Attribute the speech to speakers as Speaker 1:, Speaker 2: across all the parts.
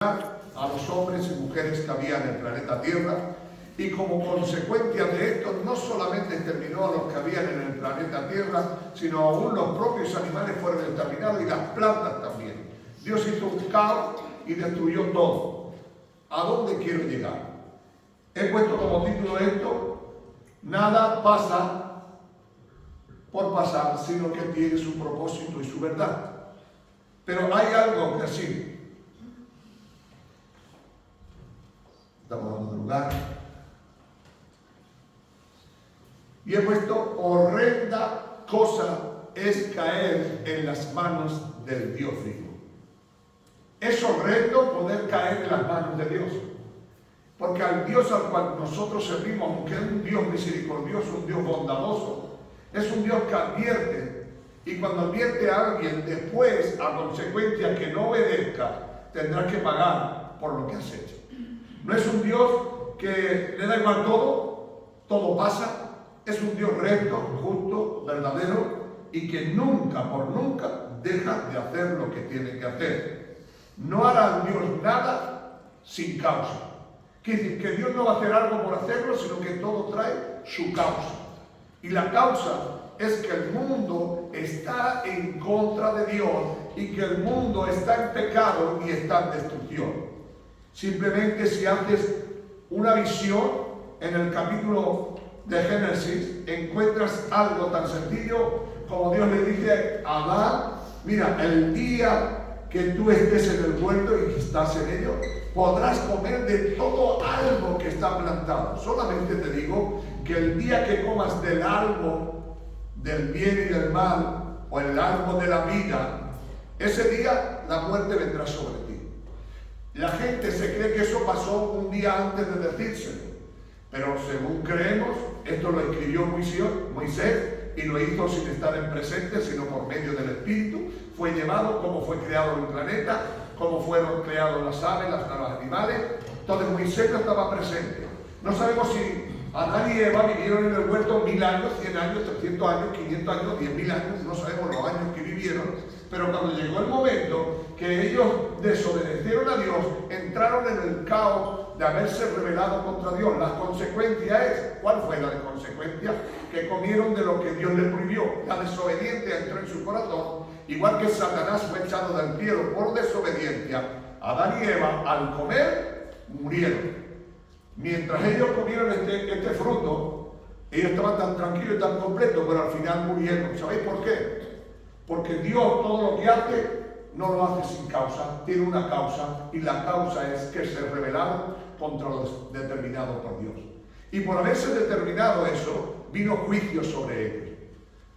Speaker 1: a los hombres y mujeres que había en el planeta Tierra, y como consecuencia de esto no solamente exterminó a los que habían en el planeta Tierra, sino aún los propios animales fueron exterminados y las plantas también. Dios hizo un caos y destruyó todo. ¿A dónde quiero llegar? He puesto como título esto: nada pasa por pasar, sino que tiene su propósito y su verdad. Pero hay algo que sí. Estamos dando lugar. Y he puesto: horrenda cosa es caer en las manos del Dios vivo. Es horrendo poder caer en las manos de Dios. Porque al Dios al cual nosotros servimos, aunque es un Dios misericordioso, un Dios bondadoso, es un Dios que advierte. Y cuando advierte a alguien, después, a consecuencia que no obedezca, tendrás que pagar por lo que has hecho. No es un Dios que le da igual todo pasa. Es un Dios recto, justo, verdadero, y que nunca, por nunca, deja de hacer lo que tiene que hacer. No hará Dios nada sin causa. Quiere decir que Dios no va a hacer algo por hacerlo, sino que todo trae su causa. Y la causa es que el mundo está en contra de Dios y que el mundo está en pecado y está en destrucción. Simplemente si haces una visión en el capítulo de Génesis, encuentras algo tan sencillo como Dios le dice a Adán: mira, el día que tú estés en el huerto y que estás en ello, podrás comer de todo algo que está plantado. Solamente te digo que el día que comas del árbol del bien y del mal, o el árbol de la vida, ese día la muerte vendrá sobre ti. La gente se cree que eso pasó un día antes de decírselo, pero según creemos, esto lo escribió Moisés y lo hizo sin estar en presente, sino por medio del Espíritu. Fue llevado como fue creado el planeta, cómo fueron creados las aves, los animales. Entonces Moisés no estaba presente. No sabemos si Adán y Eva vivieron en el huerto 1000 años, 100 años, 300 años, 500 años, 10.000 años. No sabemos los años que vivieron. Pero cuando llegó el momento que ellos desobedecieron a Dios, entraron en el caos de haberse rebelado contra Dios. La consecuencia es, ¿cuál fue la consecuencia? Que comieron de lo que Dios les prohibió. La desobediencia entró en su corazón, igual que Satanás fue echado del cielo por desobediencia. Adán y Eva, al comer, murieron. Mientras ellos comieron este fruto, ellos estaban tan tranquilos y tan completos, pero al final murieron. ¿Sabéis por qué? Porque Dios todo lo que hace, no lo hace sin causa, tiene una causa, y la causa es que se rebelaron contra los determinados por Dios. Y por haberse determinado eso, vino juicio sobre ellos.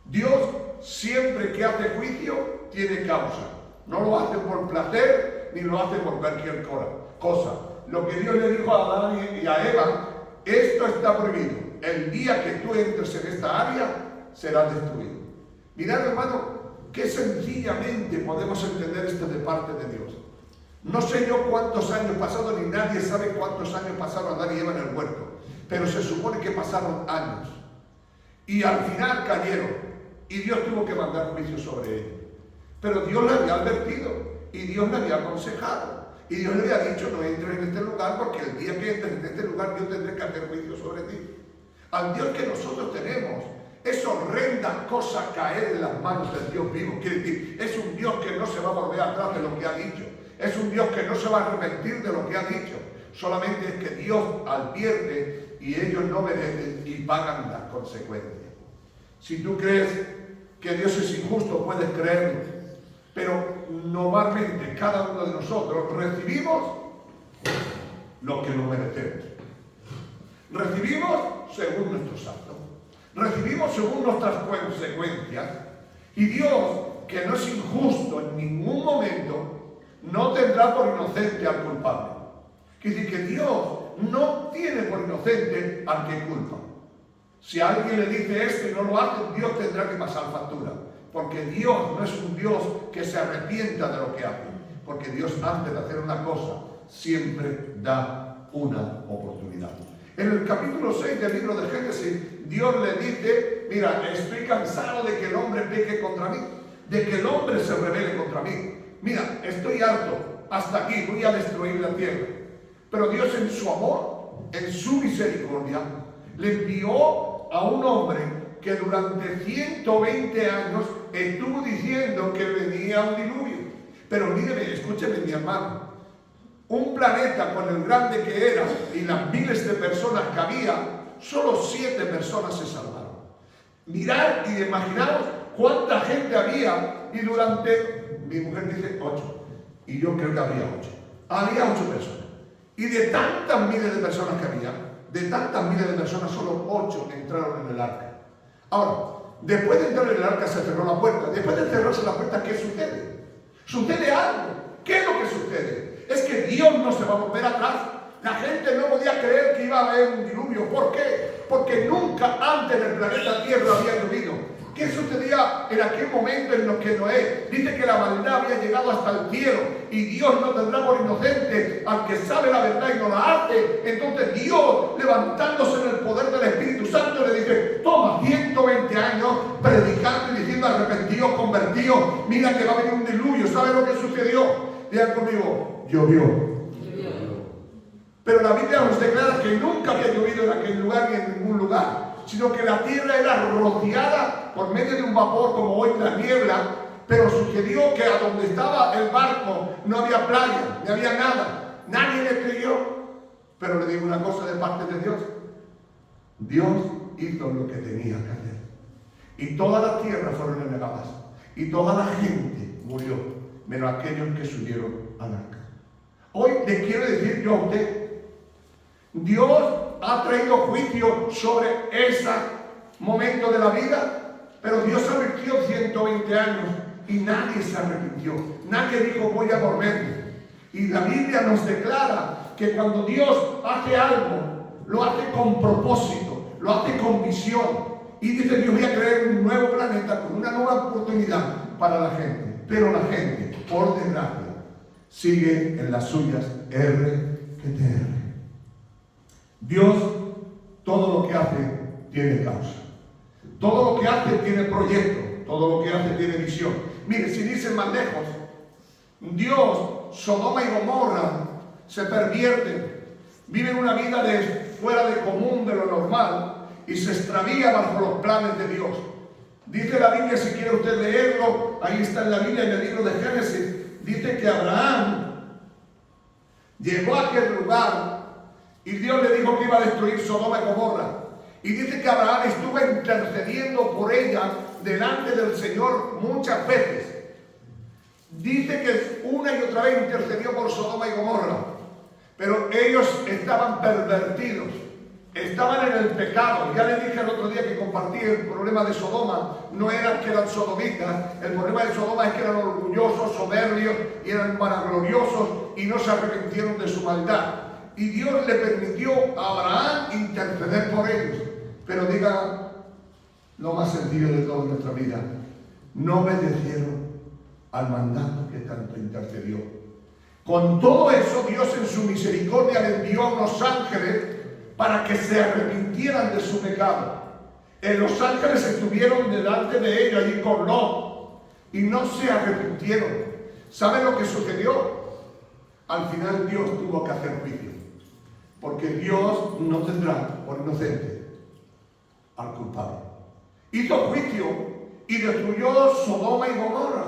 Speaker 1: Dios, siempre que hace juicio, tiene causa. No lo hace por placer, ni lo hace por cualquier cosa. Lo que Dios le dijo a Adán y a Eva: esto está prohibido. El día que tú entres en esta área, serás destruido. Mirad, hermano, qué sencillamente podemos entender esto de parte de Dios. No sé yo cuántos años pasaron, ni nadie sabe cuántos años pasaron Adán y Eva en el huerto, pero se supone que pasaron años. Y al final cayeron, y Dios tuvo que mandar juicio sobre ellos. Pero Dios le había advertido, y Dios le había aconsejado, y Dios le había dicho: no entres en este lugar, porque el día que entres en este lugar, Dios tendrá que hacer juicio sobre ti. Al Dios que nosotros tenemos, es horrenda cosa caer en las manos del Dios vivo. Quiere decir, es un Dios que no se va a volver atrás de lo que ha dicho. Es un Dios que no se va a arrepentir de lo que ha dicho. Solamente es que Dios advierte y ellos no obedecen y pagan las consecuencias. Si tú crees que Dios es injusto, puedes creerlo. Pero normalmente cada uno de nosotros recibimos lo que nos merecemos. Recibimos según nuestros actos. Recibimos según nuestras consecuencias. Y Dios, que no es injusto en ningún momento, no tendrá por inocente al culpable. Quiere decir que Dios no tiene por inocente al que culpa. Si alguien le dice esto y no lo hace, Dios tendrá que pasar factura. Porque Dios no es un Dios que se arrepienta de lo que hace. Porque Dios, antes de hacer una cosa, siempre da una oportunidad. En el capítulo 6 del libro de Génesis, Dios le dice: mira, estoy cansado de que el hombre peque contra mí, de que el hombre se rebele contra mí. Mira, estoy harto. hasta aquí, voy a destruir la tierra. Pero Dios en su amor, en su misericordia, le envió a un hombre que durante 120 años estuvo diciendo que venía un diluvio. Pero míreme, escúcheme mi hermano, un planeta con el grande que era y las miles de personas que había, solo 7 personas se salvaron. Mirad y imaginaos cuánta gente había, y durante, mi mujer dice 8, y yo creo que había 8. Había 8 personas. Y de tantas miles de personas que había, de tantas miles de personas, solo 8 entraron en el arca. Ahora, después de entrar en el arca se cerró la puerta. Después de cerrarse la puerta, ¿qué sucede? Sucede algo. ¿Qué es lo que sucede? Es que Dios no se va a volver atrás. La gente no podía creer que iba a haber un diluvio. ¿Por qué? Porque nunca antes en el planeta Tierra había llovido. ¿Qué sucedía en aquel momento en los que Noé dice que la maldad había llegado hasta el cielo y Dios no tendrá por inocente al que sabe la verdad y no la hace? Entonces Dios, levantándose en el poder del Espíritu Santo, le dice: toma 120 años predicando y diciendo arrepentidos, convertidos, mira que va a venir un diluvio. ¿Sabe lo que sucedió? Digan conmigo: llovió. Pero la Biblia nos declara que nunca había llovido en aquel lugar ni en ningún lugar, sino que la tierra era rociada por medio de un vapor como hoy la niebla. Pero sucedió que a donde estaba el barco no había playa, no había nada. Nadie le creyó. Pero le digo una cosa de parte de Dios: Dios hizo lo que tenía que hacer. Y toda la tierra fueron anegadas. Y toda la gente murió, menos aquellos que subieron al arca. Hoy le quiero decir yo a usted: Dios ha traído juicio sobre ese momento de la vida, pero Dios advirtió 120 años y nadie se arrepintió. Nadie dijo: voy a volverme. Y la Biblia nos declara que cuando Dios hace algo, lo hace con propósito, lo hace con visión. Y dice: Dios, voy a crear un nuevo planeta con una nueva oportunidad para la gente. Pero la gente, por desgracia, sigue en las suyas R que TR. Dios, todo lo que hace tiene causa. Todo lo que hace tiene proyecto. Todo lo que hace tiene visión. Mire, si dicen más lejos, Dios, Sodoma y Gomorra se pervierten, viven una vida fuera de común, de lo normal, y se extravía bajo los planes de Dios. Dice la Biblia, si quiere usted leerlo, ahí está en la Biblia, en el libro de Génesis, dice que Abraham llegó a aquel lugar y Dios le dijo que iba a destruir Sodoma y Gomorra. Y dice que Abraham estuvo intercediendo por ella delante del Señor muchas veces. Dice que una y otra vez intercedió por Sodoma y Gomorra. Pero ellos estaban pervertidos, estaban en el pecado. Ya le dije el otro día que compartí el problema de Sodoma. No era que eran sodomitas, el problema de Sodoma es que eran orgullosos, soberbios y eran vanagloriosos y no se arrepintieron de su maldad. Y Dios le permitió a Abraham interceder por ellos. Pero diga lo más sencillo de toda nuestra vida: no obedecieron al mandato que tanto intercedió. Con todo eso, Dios en su misericordia le envió a unos ángeles para que se arrepintieran de su pecado. Los ángeles estuvieron delante de ellos allí con Lot y no se arrepintieron. ¿Saben lo que sucedió? Al final Dios tuvo que hacer juicio, porque Dios no tendrá por inocente al culpable. Hizo juicio y destruyó Sodoma y Gomorra.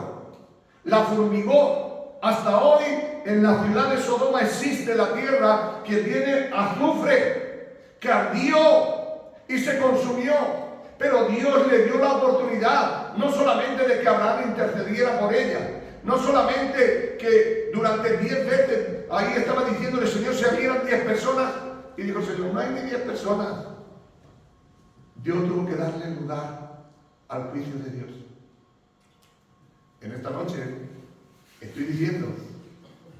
Speaker 1: La fumigó. Hasta hoy en la ciudad de Sodoma existe la tierra que tiene azufre, que ardió y se consumió. Pero Dios le dio la oportunidad, no solamente de que Abraham intercediera por ella, no solamente que durante 10 veces ahí estaba diciéndole: Señor, si habían 10 personas, y dijo: Señor, no hay ni 10 personas. Dios tuvo que darle lugar al juicio de Dios. En esta noche estoy diciendo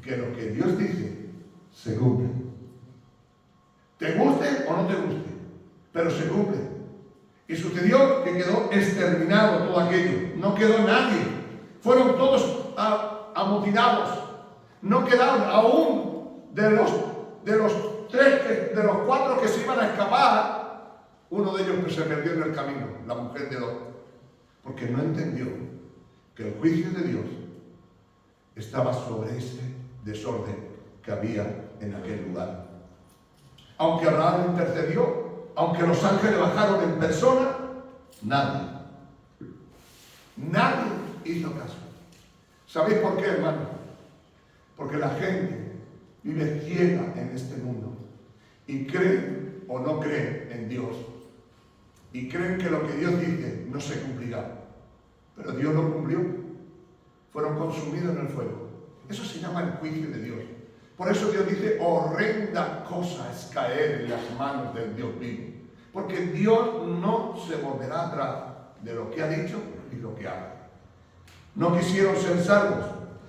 Speaker 1: que lo que Dios dice se cumple. Te guste o no te guste, pero se cumple. Y sucedió que quedó exterminado todo aquello. No quedó nadie. Fueron todos amotinados. No quedaron aún de los 4 que se iban a escapar. Uno de ellos se perdió en el camino, la mujer de Lot, porque no entendió que el juicio de Dios estaba sobre ese desorden que había en aquel lugar. Aunque Abraham intercedió, aunque los ángeles bajaron en persona, nadie hizo caso. ¿Sabéis por qué, hermano? Porque la gente vive ciega en este mundo y creen o no creen en Dios y creen que lo que Dios dice no se cumplirá, pero Dios lo cumplió. Fueron consumidos en el fuego. Eso se llama el juicio de Dios. Por eso Dios dice: horrenda cosa es caer en las manos del Dios vivo, porque Dios no se volverá atrás de lo que ha dicho y lo que haga. No quisieron ser salvos,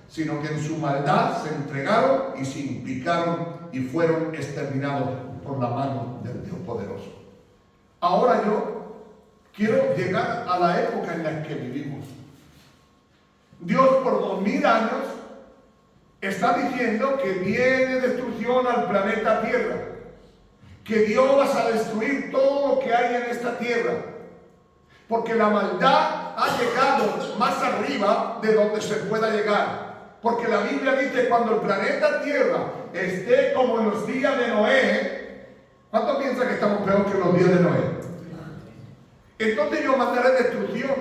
Speaker 1: sino que en su maldad se entregaron y se implicaron y fueron exterminados por la mano del Dios poderoso. Ahora yo quiero llegar a la época en la que vivimos. Dios por 2000 años está diciendo que viene destrucción al planeta Tierra, que Dios va a destruir todo lo que hay en esta tierra, porque la maldad ha llegado más arriba de donde se pueda llegar. Porque la Biblia dice: cuando el planeta Tierra esté como en los días de Noé. ¿Cuántos piensan que estamos peor que en los días de Noé? Entonces yo mandaré destrucción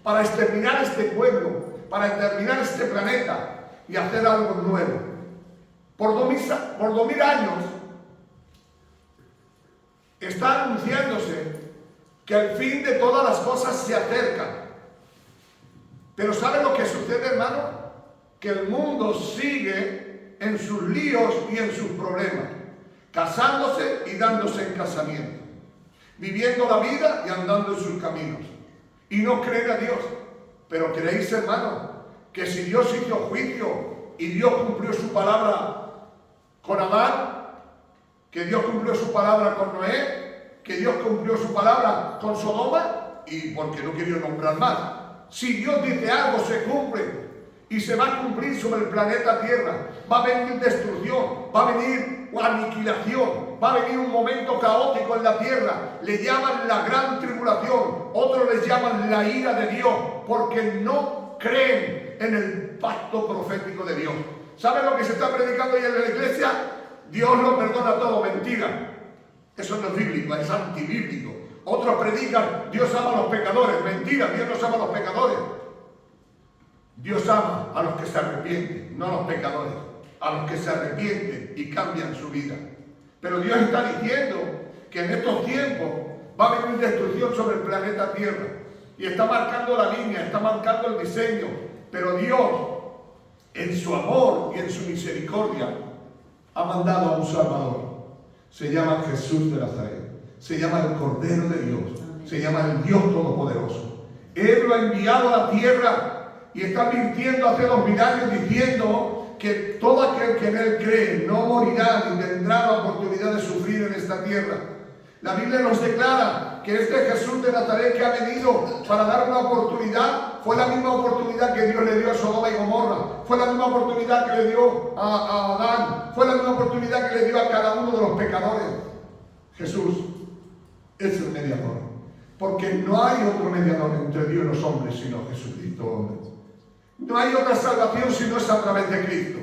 Speaker 1: para exterminar este pueblo, para exterminar este planeta y hacer algo nuevo. Por 2000 años está anunciándose que el fin de todas las cosas se acerca. Pero ¿sabe lo que sucede, hermano? Que el mundo sigue en sus líos y en sus problemas, casándose y dándose en casamiento, viviendo la vida y andando en sus caminos, y no creen a Dios. Pero creéis, hermano, que si Dios hizo juicio y Dios cumplió su palabra con Adán, que Dios cumplió su palabra con Noé, que Dios cumplió su palabra con Sodoma, y porque no quiero nombrar más. Si Dios dice algo, se cumple y se va a cumplir sobre el planeta Tierra. Va a venir destrucción, va a venir aniquilación, va a venir un momento caótico en la tierra. Le llaman la gran tribulación, otros les llaman la ira de Dios, porque no creen en el pacto profético de Dios. ¿Saben lo que se está predicando hoy en la iglesia? Dios lo perdona todo. Mentira. Eso no es bíblico, es antibíblico. Otros predican: Dios ama a los pecadores. Mentira, Dios no ama a los pecadores. Dios ama a los que se arrepienten, no a los pecadores, a los que se arrepienten y cambian su vida. Pero Dios está diciendo que en estos tiempos va a venir destrucción sobre el planeta Tierra, y está marcando la línea, está marcando el diseño. Pero Dios, en su amor y en su misericordia, ha mandado a un Salvador. Se llama Jesús de Nazaret, se llama el Cordero de Dios, se llama el Dios Todopoderoso. Él lo ha enviado a la tierra y está advirtiendo hace 2000 años, diciendo que todo aquel que en Él cree no morirá ni tendrá la oportunidad de sufrir en esta tierra. La Biblia nos declara que este Jesús de Nazaret que ha venido para dar una oportunidad, fue la misma oportunidad que Dios le dio a Sodoma y Gomorra, fue la misma oportunidad que le dio a Adán, fue la misma oportunidad que le dio a cada uno de los pecadores. Jesús es el mediador, porque no hay otro mediador entre Dios y los hombres sino Jesucristo hombre. No hay otra salvación si no es a través de Cristo.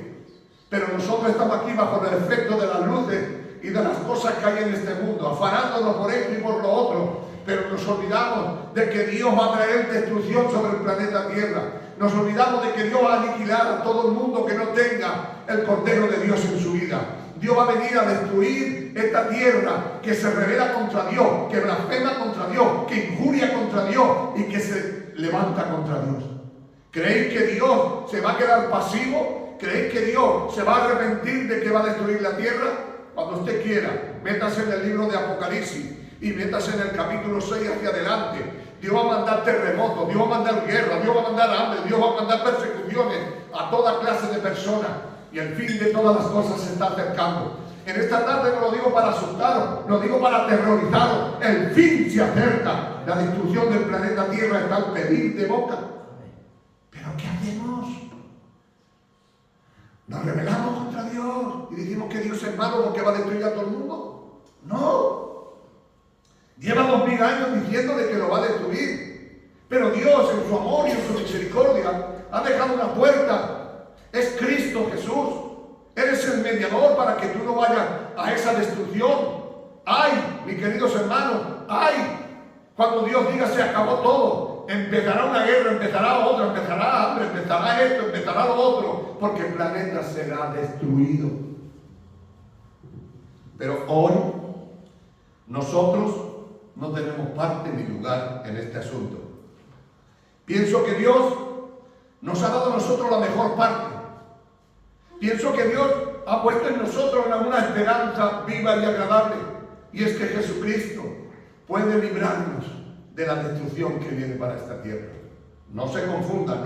Speaker 1: Pero nosotros estamos aquí bajo el efecto de las luces y de las cosas que hay en este mundo, afanándonos por esto y por lo otro. Pero nos olvidamos de que Dios va a traer destrucción sobre el planeta Tierra. Nos olvidamos de que Dios va a aniquilar a todo el mundo que no tenga el Cordero de Dios en su vida. Dios va a venir a destruir esta tierra que se rebela contra Dios, que blasfema contra Dios, que injuria contra Dios y que se levanta contra Dios. ¿Creéis que Dios se va a quedar pasivo? ¿Creéis que Dios se va a arrepentir de que va a destruir la tierra? Cuando usted quiera, métase en el libro de Apocalipsis y métase en el capítulo 6 hacia adelante. Dios va a mandar terremotos, Dios va a mandar guerra, Dios va a mandar hambre, Dios va a mandar persecuciones a toda clase de personas. Y el fin de todas las cosas se está acercando. En esta tarde no lo digo para asustaros, lo digo para aterrorizaros. El fin se acerca. La destrucción del planeta Tierra está al pedir de boca. ¿Pero qué hacemos? ¿Nos rebelamos contra Dios y decimos que Dios es malo porque va a destruir a todo el mundo? No. Lleva 2000 años diciendo de que lo va a destruir. Pero Dios, en su amor y en su misericordia, ha dejado una puerta. Es Cristo Jesús. Eres el mediador para que tú no vayas a esa destrucción. ¡Ay, mis queridos hermanos! ¡Ay! Cuando Dios diga se acabó todo, empezará una guerra, empezará otra, empezará hambre, empezará esto, empezará lo otro, porque el planeta será destruido. Pero hoy nosotros no tenemos parte ni lugar en este asunto. Pienso que Dios nos ha dado a nosotros la mejor parte. Pienso que Dios ha puesto en nosotros una esperanza viva y agradable, y es que Jesucristo puede librarnos de la destrucción que viene para esta tierra. No se confunda,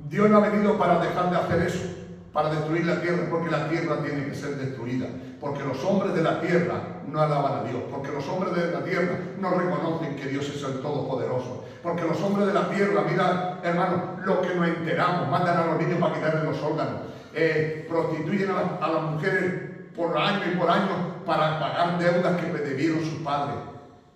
Speaker 1: Dios no ha venido para dejar de hacer eso, para destruir la tierra, porque la tierra tiene que ser destruida, porque los hombres de la tierra no alaban a Dios, porque los hombres de la tierra no reconocen que Dios es el Todopoderoso, porque los hombres de la tierra, mira hermano, lo que nos enteramos, mandan a los niños para quitarle los órganos, prostituyen a las mujeres por año y por año para pagar deudas que debieron sus padres.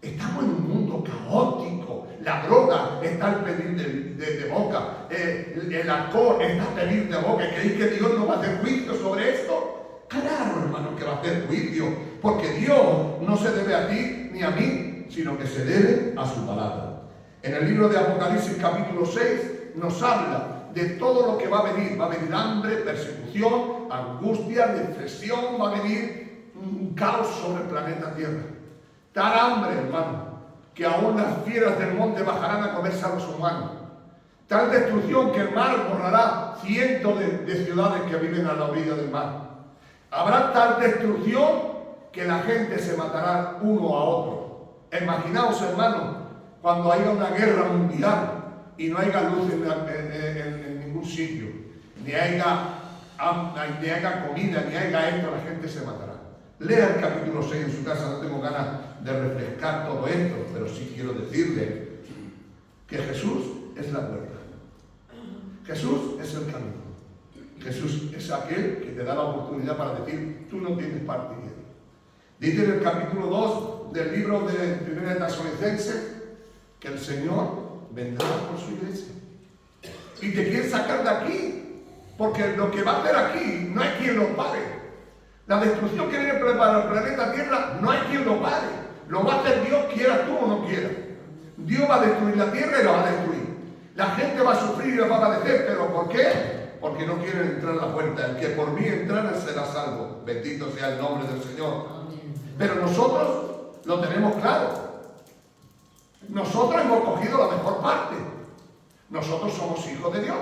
Speaker 1: Estamos en un mundo caótico. La droga está al pedir de boca. El alcohol está al pedir de boca. ¿Creéis que Dios no va a hacer juicio sobre esto? Claro, hermano, que va a hacer juicio. Porque Dios no se debe a ti ni a mí, sino que se debe a su palabra. En el libro de Apocalipsis capítulo 6 nos habla de todo lo que va a venir. Va a venir hambre, persecución, angustia, depresión. Va a venir un caos sobre el planeta Tierra. Tal hambre, hermano, que aún las fieras del monte bajarán a comerse a los humanos. Tal destrucción que el mar borrará cientos de ciudades que viven a la orilla del mar. Habrá tal destrucción que la gente se matará uno a otro. Imaginaos, hermano, cuando haya una guerra mundial y no haya luz en ningún sitio, ni haya comida, ni haya esto, la gente se matará. Lea el capítulo 6 en su casa, no tengo ganas de refrescar todo esto, pero sí quiero decirle que Jesús es la puerta. Jesús es el camino. Jesús es aquel que te da la oportunidad para decir, tú no tienes parte en él. Dice en el capítulo 2 del libro de 1 Tesalonicenses que el Señor vendrá por su iglesia. Y te quiere sacar de aquí, porque lo que va a hacer aquí no hay quien lo pare. La destrucción que viene para el planeta Tierra no hay quien lo pare. Lo va a hacer Dios, quiera tú o no quieras. Dios va a destruir la tierra y la va a destruir. La gente va a sufrir y la va a padecer, pero ¿por qué? Porque no quieren entrar a la puerta. El que por mí entrara será salvo. Bendito sea el nombre del Señor. Pero nosotros lo tenemos claro. Nosotros hemos cogido la mejor parte. Nosotros somos hijos de Dios.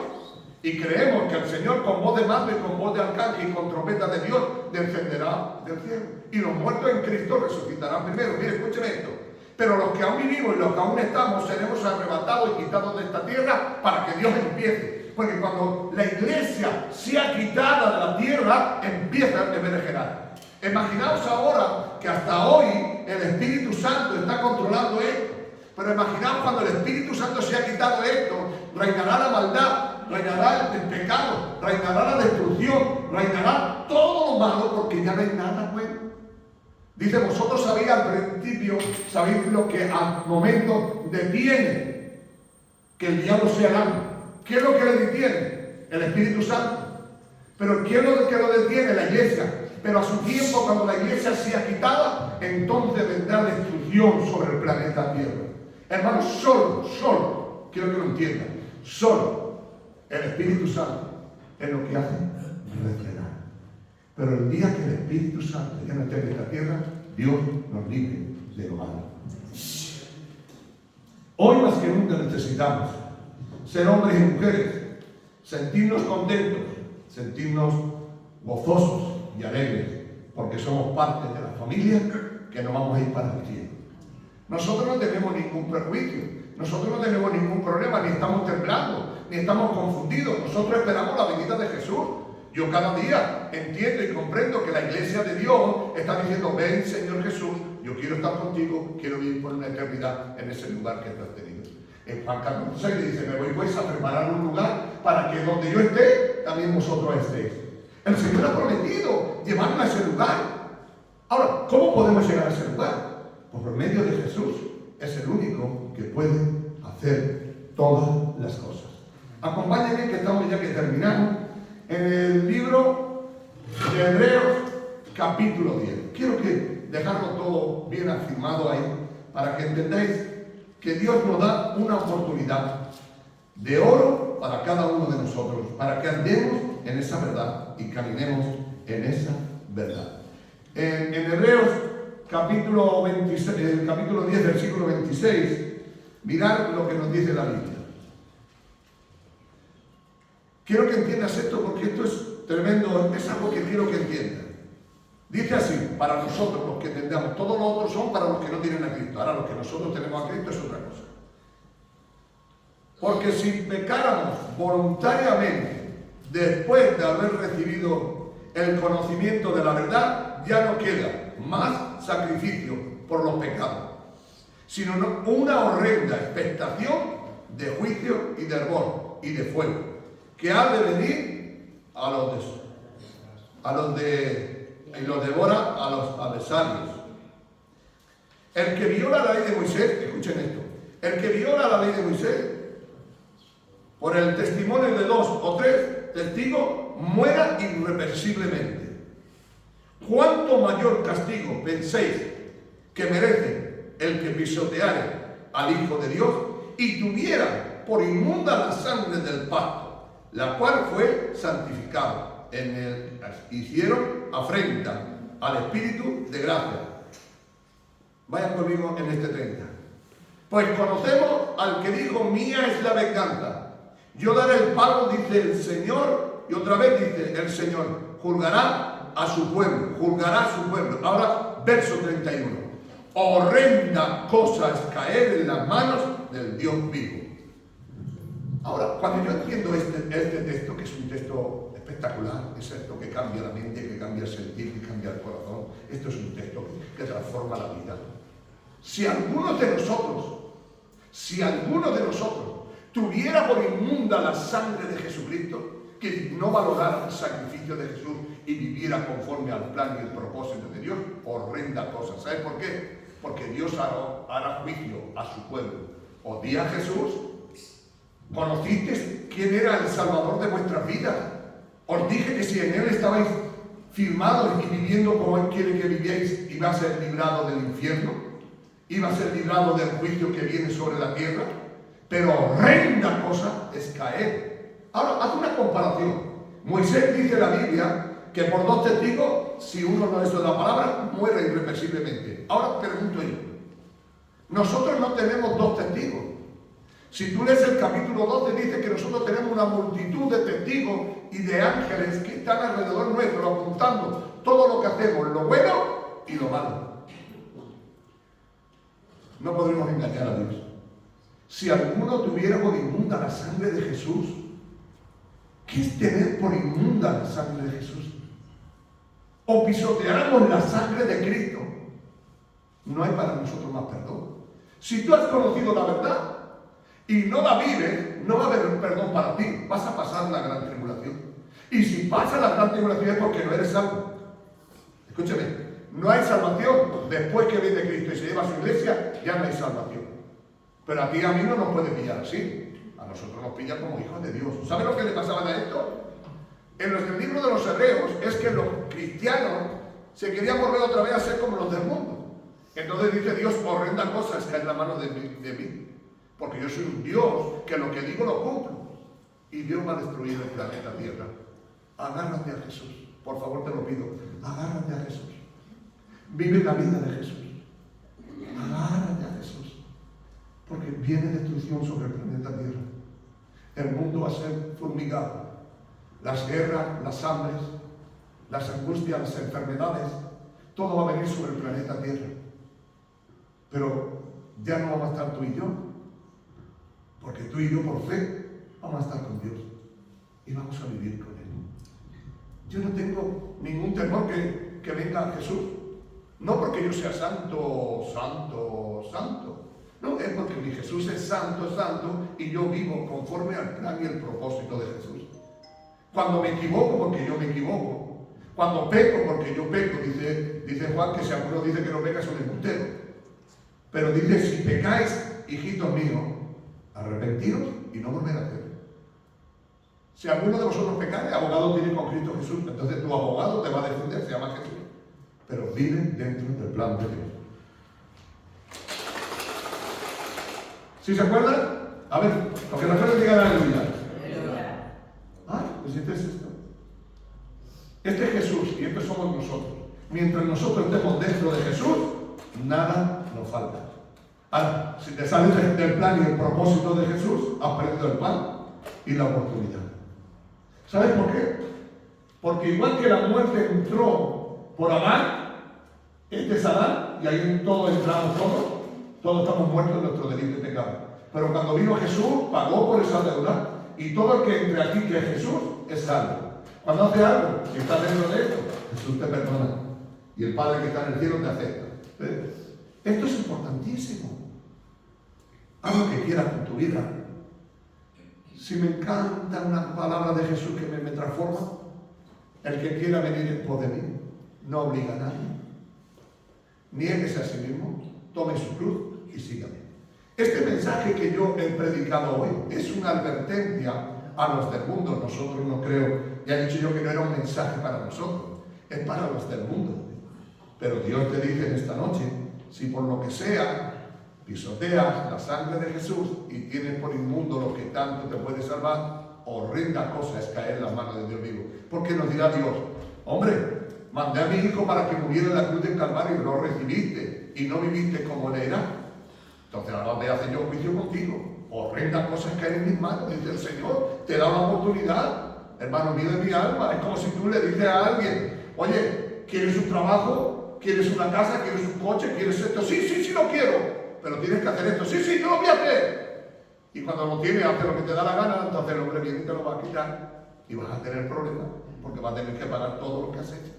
Speaker 1: Y creemos que el Señor con voz de mando y con voz de arcángel y con trompeta de Dios descenderá del cielo. Y los muertos en Cristo resucitarán primero. Mire, escúcheme esto. Pero los que aún vivimos y los que aún estamos seremos arrebatados y quitados de esta tierra para que Dios empiece. Porque cuando la iglesia sea quitada de la tierra, empieza a emerger. Imaginaos ahora que hasta hoy el Espíritu Santo está controlando esto. Pero imaginaos cuando el Espíritu Santo se ha quitado esto, reinará la maldad, reinará el pecado, reinará la destrucción, reinará todo lo malo porque ya no hay nada bueno. Dice, vosotros sabéis al principio, sabéis lo que al momento detiene que el diablo sea el alma. ¿Qué es lo que le detiene? El Espíritu Santo. Pero ¿quién es lo que lo detiene? La iglesia. Pero a su tiempo, cuando la iglesia sea quitada, entonces vendrá destrucción sobre el planeta Tierra. Hermanos, solo, quiero que lo entiendan, solo el Espíritu Santo es lo que hace refrenar. Pero el día que el Espíritu Santo ya no esté en esta tierra, Dios nos libre de lo malo. Hoy más que nunca necesitamos ser hombres y mujeres, sentirnos contentos, sentirnos gozosos y alegres, porque somos parte de la familia que nos vamos a ir para el cielo. Nosotros no tenemos ningún perjuicio, nosotros no tenemos ningún problema, ni estamos temblando, ni estamos confundidos. Nosotros esperamos la venida de Jesús. Yo cada día entiendo y comprendo que la iglesia de Dios está diciendo, ven Señor Jesús, yo quiero estar contigo, quiero vivir por una eternidad en ese lugar que tú has tenido. En Juan 14 le dice, me voy pues a preparar un lugar para que donde yo esté, también vosotros estéis. El Señor ha prometido llevarnos a ese lugar. Ahora, ¿cómo podemos llegar a ese lugar? Pues por medio de Jesús. Es el único que puede hacer todas las cosas. Acompáñenme que estamos ya que terminamos. en el libro de Hebreos, capítulo 10. Quiero que dejarlo todo bien afirmado ahí, para que entendáis que Dios nos da una oportunidad de oro para cada uno de nosotros, para que andemos en esa verdad y caminemos en esa verdad. En Hebreos capítulo 26, capítulo 10, versículo 26, mirad lo que nos dice la Biblia. Quiero que entiendas esto porque esto es tremendo, es algo que quiero que entiendas. Dice así, para nosotros los que entendamos, todos los otros son para los que no tienen a Cristo. Ahora los que nosotros tenemos a Cristo es otra cosa. Porque si pecáramos voluntariamente después de haber recibido el conocimiento de la verdad, ya no queda más sacrificio por los pecados, sino una horrenda expectación de juicio y de hervor y de fuego, que ha de venir y los devora a los adversarios. El que viola la ley de Moisés, escuchen esto, el que viola la ley de Moisés, por el testimonio de 2 o 3 testigos, muera irreversiblemente. ¿Cuánto mayor castigo penséis que merece el que pisoteare al Hijo de Dios y tuviera por inmunda la sangre del pacto, la cual fue santificada? En él hicieron afrenta al Espíritu de gracia. Vayan conmigo en este 30. Pues conocemos al que dijo: mía es la venganza, yo daré el pago, dice el Señor. Y otra vez dice el Señor: juzgará a su pueblo, juzgará a su pueblo. Ahora, verso 31. Horrenda cosa es caer en las manos del Dios vivo. Ahora, cuando yo entiendo este texto, que es un texto espectacular, es esto que cambia la mente, que cambia el sentir, que cambia el corazón, esto es un texto que transforma la vida. Si alguno de nosotros tuviera por inmunda la sangre de Jesucristo, que no valorara el sacrificio de Jesús y viviera conforme al plan y el propósito de Dios, horrenda cosa. ¿Sabes por qué? Porque Dios hará juicio a su pueblo. ¿Os di a Jesús? ¿Conocisteis quién era el Salvador de vuestras vidas? Os dije que si en Él estabais firmados y viviendo como Él quiere que vivíais, iba a ser librado del infierno, iba a ser librado del juicio que viene sobre la tierra. Pero horrenda cosa es caer. Ahora, haz una comparación. Moisés dice en la Biblia que por 2 testigos, si uno no es de la palabra, muere irreversiblemente. Ahora pregunto yo, nosotros no tenemos 2 testigos. Si tú lees el capítulo 12, dice que nosotros tenemos una multitud de testigos y de ángeles que están alrededor nuestro, apuntando todo lo que hacemos, lo bueno y lo malo. No podremos engañar a Dios. Si alguno tuviera por inmunda la sangre de Jesús, ¿qué es tener por inmunda la sangre de Jesús? O pisoteáramos la sangre de Cristo, no hay para nosotros más perdón. Si tú has conocido la verdad y no la vives, no va a haber perdón para ti, vas a pasar la gran tribulación. Y si pasas la gran tribulación es porque no eres salvo. Escúchame, no hay salvación después que viene Cristo y se lleva a su iglesia, ya no hay salvación. Pero a ti y a mí no nos puede pillar así. A nosotros nos pilla como hijos de Dios. ¿Sabe lo que le pasaba a esto? En el libro de los Hebreos es que los cristianos se querían volver otra vez a ser como los del mundo. Entonces dice Dios: horrenda cosa es caer en la mano de mí. Porque yo soy un Dios que lo que digo lo cumplo. Y Dios va a destruir el planeta Tierra. Agárrate a Jesús. Por favor, te lo pido. Agárrate a Jesús. Vive la vida de Jesús. Agárrate a Jesús. Porque viene destrucción sobre el planeta Tierra. El mundo va a ser fulmigado. Las guerras, las hambres, las angustias, las enfermedades, todo va a venir sobre el planeta Tierra. Pero ya no vamos a estar tú y yo. Porque tú y yo por fe vamos a estar con Dios. Y vamos a vivir con Él. Yo no tengo ningún temor que venga Jesús. No porque yo sea santo. No, es porque mi Jesús es santo y yo vivo conforme al plan y el propósito de Jesús. Cuando me equivoco, porque yo me equivoco. Cuando peco, porque yo peco. Dice Juan que si alguno dice que no peca es un embustero. Pero dice: si pecáis, hijitos míos, arrepentiros y no volver a hacerlo. Si alguno de vosotros pecare, abogado tiene con Cristo Jesús. Entonces tu abogado te va a defender, se llama Jesús. Pero vive dentro del plan de Dios. ¿Sí se acuerdan? A ver, lo que recuerden digan aleluya. Pues este es esto. Este es Jesús y estos somos nosotros. Mientras nosotros estemos dentro de Jesús, nada nos falta. Ahora, si te sales del plan y el propósito de Jesús, has perdido el pan y la oportunidad. ¿Sabes por qué? Porque igual que la muerte entró por Adán, este es Adán, y ahí en todo entramos todos estamos muertos en nuestro delito y pecado. Pero cuando vino Jesús, pagó por esa deuda, y todo el que entre aquí, que es Jesús, es salvo. Cuando hace algo que está dentro de esto, Jesús te perdona. Y el Padre que está en el cielo te acepta. Esto es importantísimo. Haz lo que quieras con tu vida. Si me encanta una palabra de Jesús que me transforma, el que quiera venir en pos de mí, no obliga a nadie. Niéguese a sí mismo, tome su cruz y sígame. Este mensaje que yo he predicado hoy es una advertencia a los del mundo. Nosotros no creo, ya he dicho yo que no era un mensaje para nosotros, es para los del mundo. Pero Dios te dice en esta noche, si por lo que sea pisoteas la sangre de Jesús y tienes por inmundo lo que tanto te puede salvar, horrenda cosa es caer en las manos de Dios vivo. Porque nos dirá Dios, hombre, mandé a mi hijo para que muriera en la cruz del Calvario y lo recibiste y no viviste como él era. Entonces ahora voy a hacer yo juicio contigo. Horrenda cosa es caer en mis manos, dice el Señor. Te da una oportunidad, hermano mío de mi alma. Es como si tú le dices a alguien, oye, ¿quieres un trabajo? ¿Quieres una casa? ¿Quieres un coche? ¿Quieres esto? Sí lo quiero. Pero tienes que hacer esto. Sí, yo lo voy a hacer. Y cuando lo tienes, hace lo que te da la gana, entonces el hombre viene y te lo va a quitar. Y vas a tener problemas, porque vas a tener que pagar todo lo que has hecho.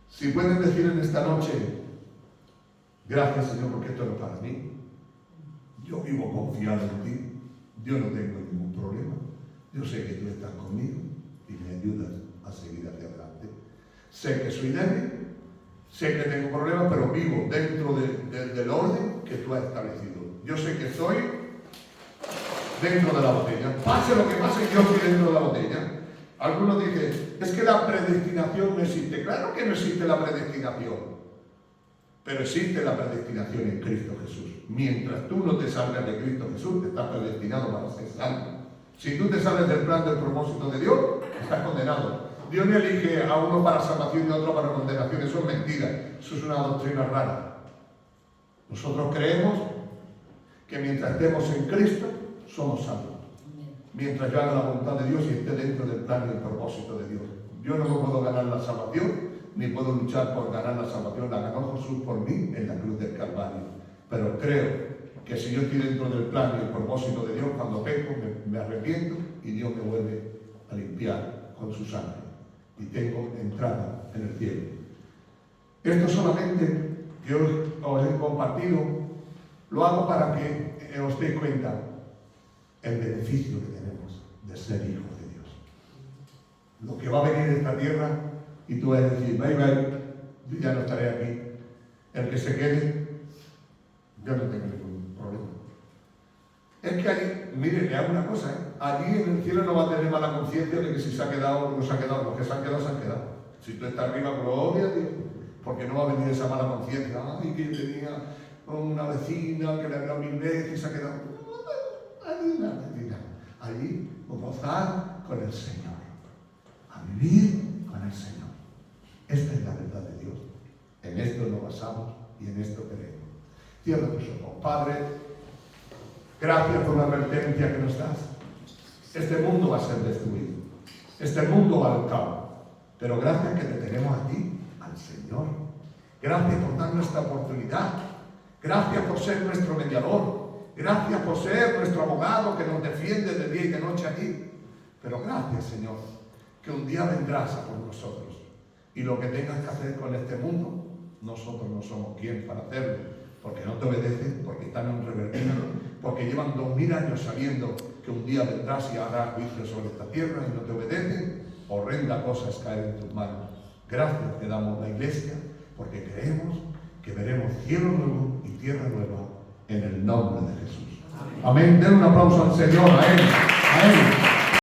Speaker 1: Si pueden decir en esta noche, gracias Señor porque esto no es para mí, yo vivo confiado en ti, yo no tengo ningún problema, yo sé que tú estás conmigo y me ayudas a seguir hacia adelante. Sé que soy débil, sé que tengo problemas, pero vivo dentro del orden que tú has establecido. Yo sé que estoy dentro de la botella, pase lo que pase, yo estoy dentro de la botella. Algunos dicen, es que la predestinación no existe. Claro que no existe la predestinación, pero existe la predestinación en Cristo Jesús. Mientras tú no te salgas de Cristo Jesús, estás predestinado para ser salvo. Si tú te sales del plan del propósito de Dios, estás condenado. Dios no elige a uno para salvación y a otro para condenación. Eso es mentira. Eso es una doctrina rara. Nosotros creemos que mientras estemos en Cristo, somos salvos. Mientras yo haga la voluntad de Dios y esté dentro del plan y el propósito de Dios. Yo no me puedo ganar la salvación, ni puedo luchar por ganar la salvación. La ganó Jesús por mí en la cruz del Calvario. Pero creo que si yo estoy dentro del plan y el propósito de Dios, cuando peco, me arrepiento y Dios me vuelve a limpiar con su sangre. Y tengo entrada en el cielo. Esto solamente que os he compartido, lo hago para que os deis cuenta el beneficio que tenemos de ser hijos de Dios. Lo que va a venir en esta tierra y tú vas a decir, bye, yo ya no estaré aquí. El que se quede, yo no tengo ningún problema. Es que allí, mire, le hago una cosa, allí en el cielo no va a tener mala conciencia de que si se ha quedado o no se ha quedado. Los que se han quedado, se han quedado. Si tú estás arriba, gloria a Dios, porque no va a venir esa mala conciencia. Ay, que yo tenía una vecina que le habló 1000 veces y se ha quedado. Allí gozar con el Señor, a vivir con el Señor. Esta es la verdad de Dios. En esto nos basamos y en esto creemos. Cierra tus ojos. Padre, gracias por la advertencia que nos das. Este mundo va a ser destruido. Este mundo va al caos. Pero gracias que te tenemos a ti, al Señor. Gracias por darnos esta oportunidad. Gracias por ser nuestro mediador. Gracias por ser nuestro abogado que nos defiende de día y de noche allí. Pero gracias, Señor, que un día vendrás a por nosotros. Y lo que tengas que hacer con este mundo, nosotros no somos quien para hacerlo. Porque no te obedecen, porque están en rebeldía, porque llevan 2000 años sabiendo que un día vendrás y harás juicio sobre esta tierra y no te obedecen. Horrenda cosa es caer en tus manos. Gracias te damos la Iglesia, porque creemos que veremos cielo nuevo y tierra nueva en el nombre de Jesús. Amén. Den un aplauso al Señor, a Él, a Él.